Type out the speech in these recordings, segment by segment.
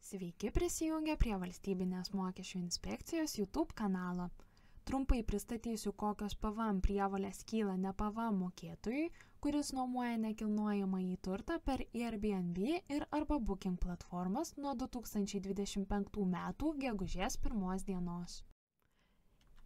Sveiki prisijungę prie Valstybinės mokesčių inspekcijos YouTube kanalo. Trumpai pristatysiu, kokios PVM prievolės kyla ne PVM mokėtojui, kuris nuomoja nekilnojamąjį turtą per Airbnb ir arba Booking platformas nuo 2025 metų gegužės 1 dienos.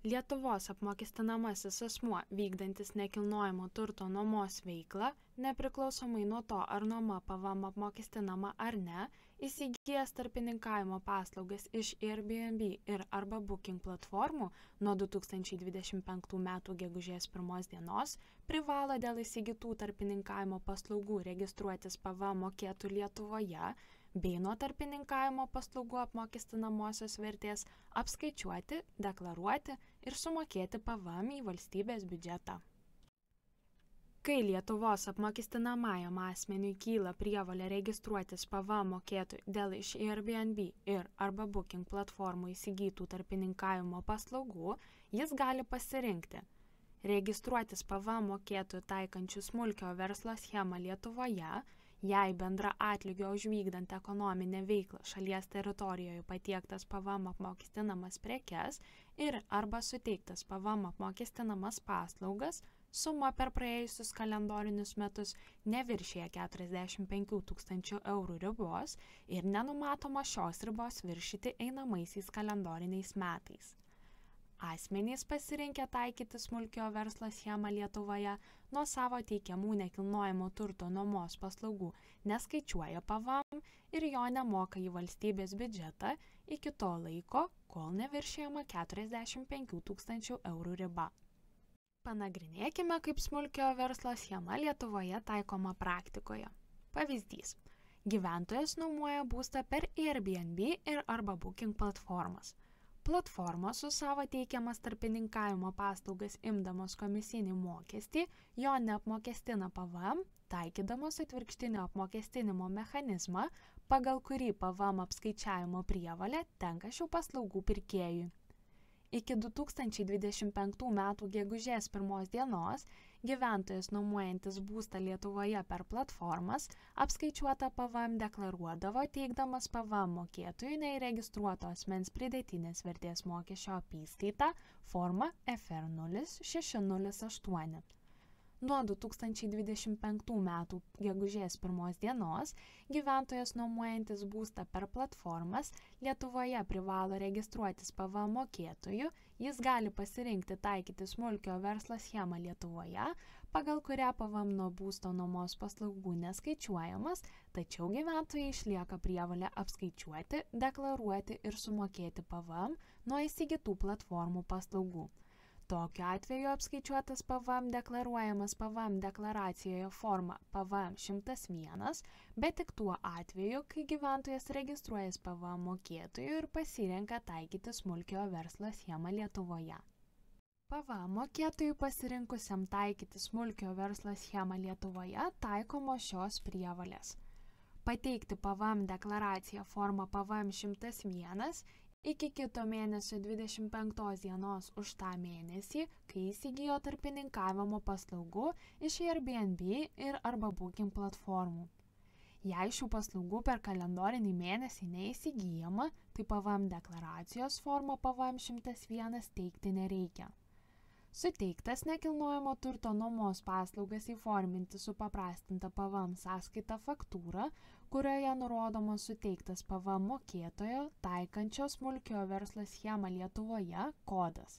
Lietuvos apmokestinamasis asmuo vykdantis nekilnojamo turto nuomos veiklą, nepriklausomai nuo to, ar nuoma PVM apmokestinama ar ne, įsigijęs tarpininkavimo paslaugas iš Airbnb ir arba Booking platformų nuo 2025 metų gegužės 1 dienos privalo dėl įsigytų tarpininkavimo paslaugų registruotis PVM mokėtojų Lietuvoje bei nuo tarpininkavimo paslaugų apmokestinamosios vertės apskaičiuoti, deklaruoti ir sumokėti PVM į valstybės biudžetą. Kai Lietuvos apmokestinamajam asmeniui kyla prievolė registruotis PVM mokėtojui dėl iš Airbnb ir arba Booking platformų įsigytų tarpininkavimo paslaugų, jis gali pasirinkti registruotis PVM mokėtojų taikančių smulkio verslo schemą Lietuvoje, jei bendra atlygio už vykdant ekonominę veiklą šalies teritorijoje patiektas PVM apmokestinamas prekes ir arba suteiktas PVM apmokestinamas paslaugas, suma per praėjusius kalendorinius metus neviršija 45 000 eurų ribos ir nenumatoma šios ribos viršyti einamaisiais kalendoriniais metais. Asmenys pasirinkę taikyti smulkio verslo schemą Lietuvoje nuo savo teikiamų nekilnojamo turto nuomos paslaugų neskaičiuoja PVM ir jo nemoka į valstybės biudžetą iki to laiko, kol neviršijama 45 000 eurų riba. Panagrinėkime, kaip smulkio verslo schema Lietuvoje taikoma praktikoje. Pavyzdys. Gyventojas nuomoja būstą per Airbnb ir arba Booking platformas. Platformos su savo teikiamas tarpininkavimo paslaugas imdamos komisinį mokestį, jo neapmokestina PVM, taikydamos atvirkštinio apmokestinimo mechanizmą, pagal kurį PVM apskaičiavimo prievolė tenka šių paslaugų pirkėjui. Iki 2025 metų gegužės 1 dienos gyventojas nuomojantis būstą Lietuvoje per platformas apskaičiuotą PVM deklaruodavo teikdamas PVM mokėtojui neįregistruoto asmens pridėtinės vertės mokesčio apyskaitą forma FR0608. Nuo 2025 metų gegužės 1 dienos gyventojas nuomojantis būstą per platformas Lietuvoje privalo registruotis PVM mokėtoju, jis gali pasirinkti taikyti smulkio verslo schemą Lietuvoje, pagal kurią PVM nuo būsto nuomos paslaugų neskaičiuojamas, tačiau gyventojai išlieka prievolė apskaičiuoti, deklaruoti ir sumokėti PVM nuo įsigytų platformų paslaugų. Tokiu atveju apskaičiuotas PVM deklaruojamas PVM deklaracijoje forma PVM 101, bet tik tuo atveju, kai gyventojas registruojas PVM mokėtoju ir pasirenka taikyti smulkio verslo schemą Lietuvoje. PVM mokėtojui pasirinkusiam taikyti smulkio verslo schemą Lietuvoje taikomos šios prievolės. Pateikti PVM deklaraciją forma PVM 101 iki kito mėnesio 25 dienos už tą mėnesį, kai įsigijo tarpininkavimo paslaugų iš Airbnb ir arba Booking platformų. Jei šių paslaugų per kalendorinį mėnesį neįsigyjama, tai PVM deklaracijos forma PVM 101 teikti nereikia. Suteiktas nekilnojamo turto nuomos paslaugas įforminti supaprastintą PVM sąskaitą faktūrą, kurioje nurodomas suteiktas PVM mokėtojo taikančio smulkio verslo schemą Lietuvoje kodas.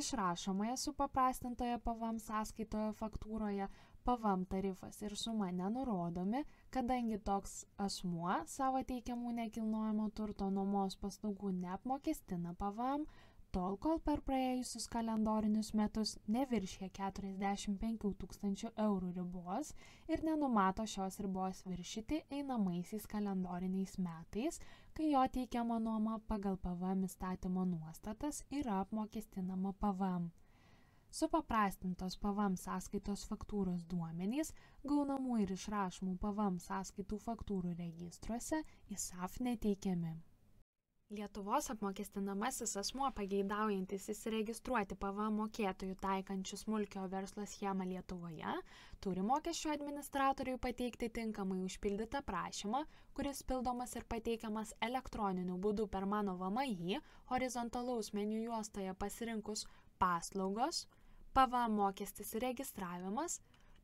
Išrašomoje supaprastintoje PVM sąskaitoje faktūroje PVM tarifas ir suma nenurodomi, kadangi toks asmuo savo teikiamų nekilnojamo turto nuomos paslaugų neapmokestina PVM, tol kol per praėjusius kalendorinius metus neviršija 45 000 eurų ribos ir nenumato šios ribos viršyti einamaisiais kalendoriniais metais, kai jo teikiama nuoma pagal PVM įstatymo nuostatas yra apmokestinama PVM. Supaprastintos PVM sąskaitos faktūros duomenys gaunamų ir išrašomų PVM sąskaitų faktūrų registruose į SAF neteikiami. Lietuvos apmokestinamasis asmuo pageidaujantis įsiregistruoti PVM mokėtojų taikančių smulkiojo verslo schemą Lietuvoje turi mokesčių administratoriui pateikti tinkamai užpildytą prašymą, kuris pildomas ir pateikiamas elektroniniu būdu per Mano VMI horizontalaus meniu juostoje pasirinkus paslaugos, PVM mokestis ir registravimas,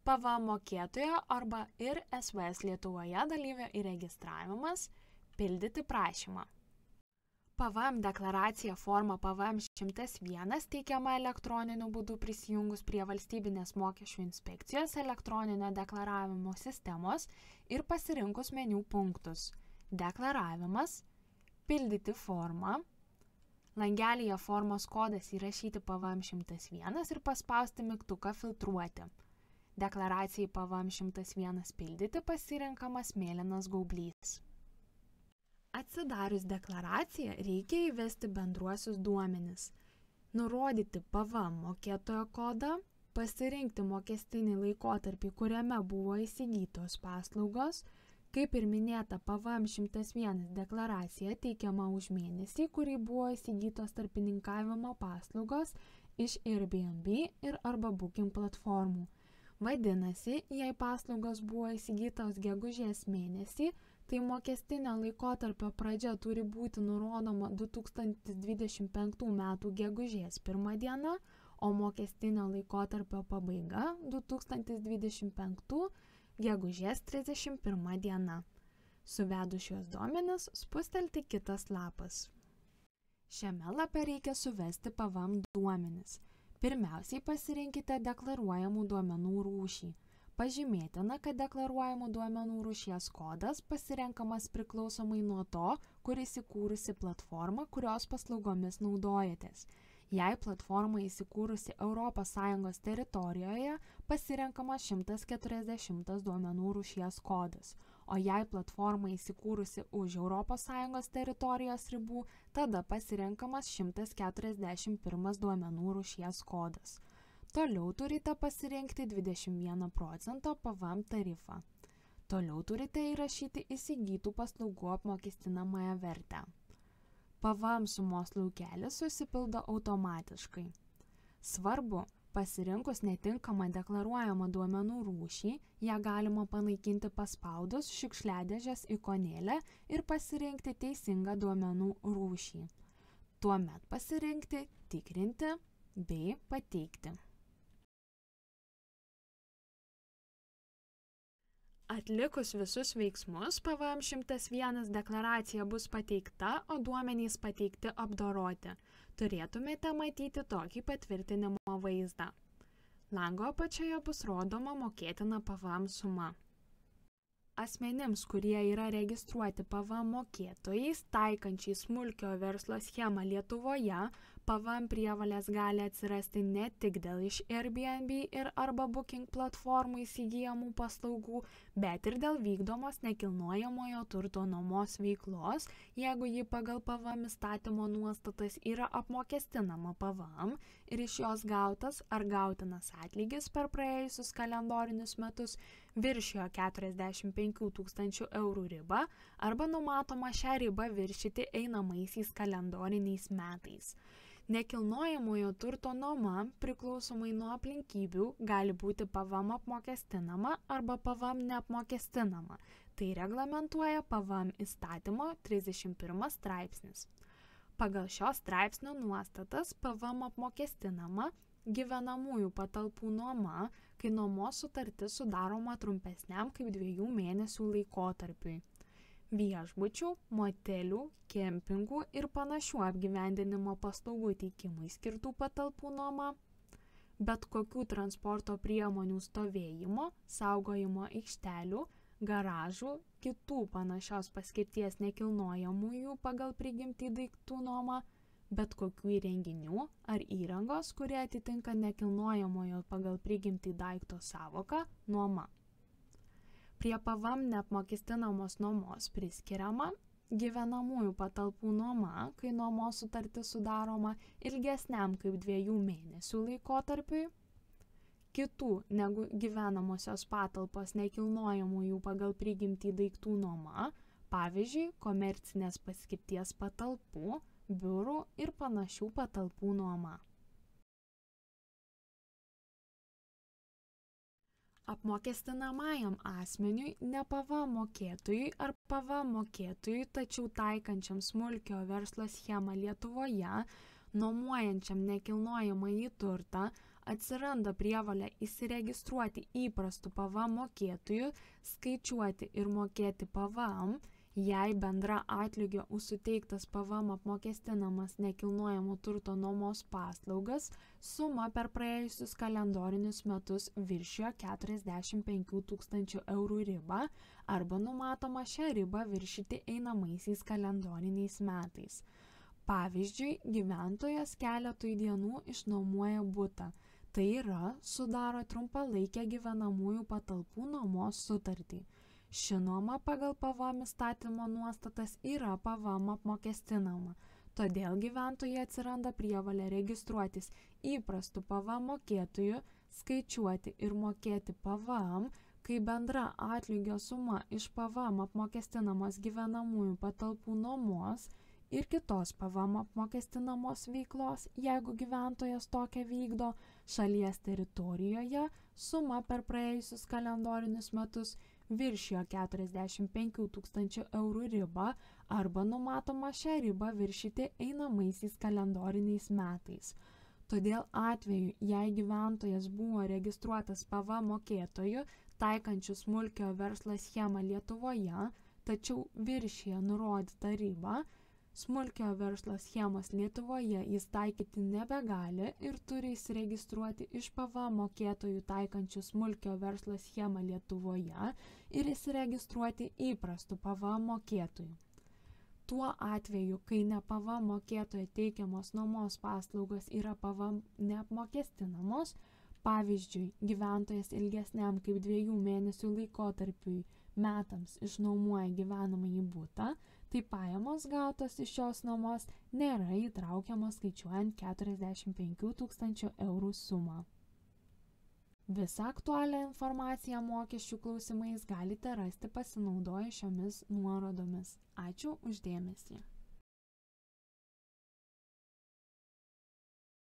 PVM mokėtojo arba ir SVS Lietuvoje dalyvio įregistravimas, pildyti prašymą. PVM deklaracija forma PVM 101 teikiama elektroniniu būdu prisijungus prie Valstybinės mokesčių inspekcijos elektroninio deklaravimo sistemos ir pasirinkus meniu punktus Deklaravimas, Pildyti formą, langelyje formos kodas įrašyti PVM 101 ir paspausti mygtuką Filtruoti. Deklaracijai PVM 101 pildyti pasirenkamas mėlynas gaublys. Atsidarius deklaraciją reikia įvesti bendruosius duomenis, nurodyti PVM mokėtojo kodą, pasirinkti mokestinį laikotarpį, kuriame buvo įsigytos paslaugos, kaip ir minėta PVM 101 deklaracija teikiama už mėnesį, kurį buvo įsigytos tarpininkavimo paslaugos iš Airbnb ir arba Booking platformų. Vadinasi, jei paslaugos buvo įsigytos gegužės mėnesį, tai mokestinio laikotarpio pradžia turi būti nurodoma 2025 metų gegužės 1 diena, o mokestinio laikotarpio pabaiga 2025 gegužės 31 diena. Suvedus šios duomenis, spustelti kitas lapas. Šiame lape reikia suvesti PVM duomenis. Pirmiausiai pasirinkite deklaruojamų duomenų rūšį. Pažymėtina, kad deklaruojamų duomenų rūšies kodas pasirenkamas priklausomai nuo to, kur įsikūrusi platforma, kurios paslaugomis naudojatės. Jei platforma įsikūrusi ES teritorijoje, pasirenkamas 140 duomenų rūšies kodas, o jei platforma įsikūrusi už ES teritorijos ribų, tada pasirenkamas 141 duomenų rūšies kodas. Toliau turite pasirinkti 21% PVM tarifą. Toliau turite įrašyti įsigytų paslaugų apmokestinamąją vertę. PVM sumos laukelis susipildo automatiškai. Svarbu, pasirinkus netinkamą deklaruojamą duomenų rūšį, ją galima panaikinti paspaudus šiukšliadėžės ikonėlę ir pasirinkti teisingą duomenų rūšį. Tuomet pasirinkti Tikrinti bei Pateikti. Atlikus visus veiksmus, PVM 101 deklaracija bus pateikta, o duomenys pateikti apdoroti. Turėtumėte matyti tokį patvirtinimo vaizdą. Lango apačioje bus rodoma mokėtina PVM suma. Asmenims, kurie yra registruoti PVM mokėtojais, taikančiai smulkiojo verslo schemą Lietuvoje, PVM prievolės gali atsirasti ne tik dėl iš Airbnb ir arba Booking platformų įsigyjamų paslaugų, bet ir dėl vykdomos nekilnojamojo turto nuomos veiklos, jeigu ji pagal PVM įstatymo nuostatas yra apmokestinama PVM ir iš jos gautas ar gautinas atlygis per praėjusius kalendorinius metus viršijo 45 000 eurų ribą arba numatoma šią ribą viršyti einamaisiais kalendoriniais metais. Nekilnojamojo turto nuoma priklausomai nuo aplinkybių gali būti PVM apmokestinama arba PVM neapmokestinama. Tai reglamentuoja PVM įstatymo 31 straipsnis. Pagal šio straipsnio nuostatas PVM apmokestinama gyvenamųjų patalpų nuoma, kai nuomos sutartis sudaroma trumpesniam kaip 2 mėnesių laikotarpiui. Viešbučių, motelių, kempingų ir panašių apgyvendinimo paslaugų teikimui skirtų patalpų nuoma, bet kokių transporto priemonių stovėjimo, saugojimo aikštelių, garažų, kitų panašios paskirties nekilnojamųjų pagal prigimtį daiktų nuoma, bet kokių įrenginių ar įrangos, kurie atitinka nekilnojamojo pagal prigimtį daikto sąvoką nuoma. Prie PVM neapmokestinamos nuomos priskiriama gyvenamųjų patalpų nuoma, kai nuomos sutartis sudaroma ilgesniam kaip 2 mėnesių laikotarpiui, kitų negu gyvenamosios patalpos nekilnojamųjų pagal prigimtį daiktų nuoma, pavyzdžiui, komercinės paskirties patalpų, biurų ir panašių patalpų nuoma. Apmokestinamajam asmeniui, ne PVM mokėtojui ar PVM mokėtojui, tačiau taikančiam smulkiojo verslo schemą Lietuvoje, nuomojančiam nekilnojamąjį turtą, atsiranda prievolė įsiregistruoti įprastų PVM mokėtojų, skaičiuoti ir mokėti PVM, jei bendra atlygio už suteiktas PVM apmokestinamas nekilnojamo turto nuomos paslaugas suma per praėjusius kalendorinius metus viršijo 45 000 eurų ribą arba numatoma šią ribą viršyti einamaisiais kalendoriniais metais. Pavyzdžiui, gyventojas keletui dienų išnuomoja butą, tai yra sudaro trumpalaikę gyvenamųjų patalpų nuomos sutartį. Ši nuoma pagal PVM įstatymo nuostatas yra PVM apmokestinama, todėl gyventojai atsiranda prievolė registruotis įprastų PVM mokėtojų, skaičiuoti ir mokėti PVM, kai bendra atlygio suma iš PVM apmokestinamos gyvenamųjų patalpų nuomos ir kitos PVM apmokestinamos veiklos, jeigu gyventojas tokią vykdo, šalies teritorijoje suma per praėjusius kalendorinius metus viršijo 45 000 eurų ribą arba numatoma šią ribą viršyti einamaisiais kalendoriniais metais. Todėl atveju, jei gyventojas buvo registruotas PVM mokėtoju, taikančiu smulkiojo verslo schemą Lietuvoje, tačiau viršija nurodytą ribą, smulkiojo verslo schemos Lietuvoje jis taikyti nebegali ir turi įsiregistruoti iš PVM mokėtojų taikančių smulkiojo verslo schemą Lietuvoje ir įsiregistruoti įprastų PVM mokėtojų. Tuo atveju, kai ne PVM mokėtojo teikiamos nuomos paslaugos yra PVM neapmokestinamos, pavyzdžiui, gyventojas ilgesniam kaip 2 mėnesių laikotarpiui metams išnuomoja gyvenamąjį butą, tai pajamos gautos iš šios nuomos nėra įtraukiamos skaičiuojant 45 000 eurų sumą. Visą aktualią informaciją mokesčių klausimais galite rasti pasinaudoję šiomis nuorodomis. Ačiū už dėmesį.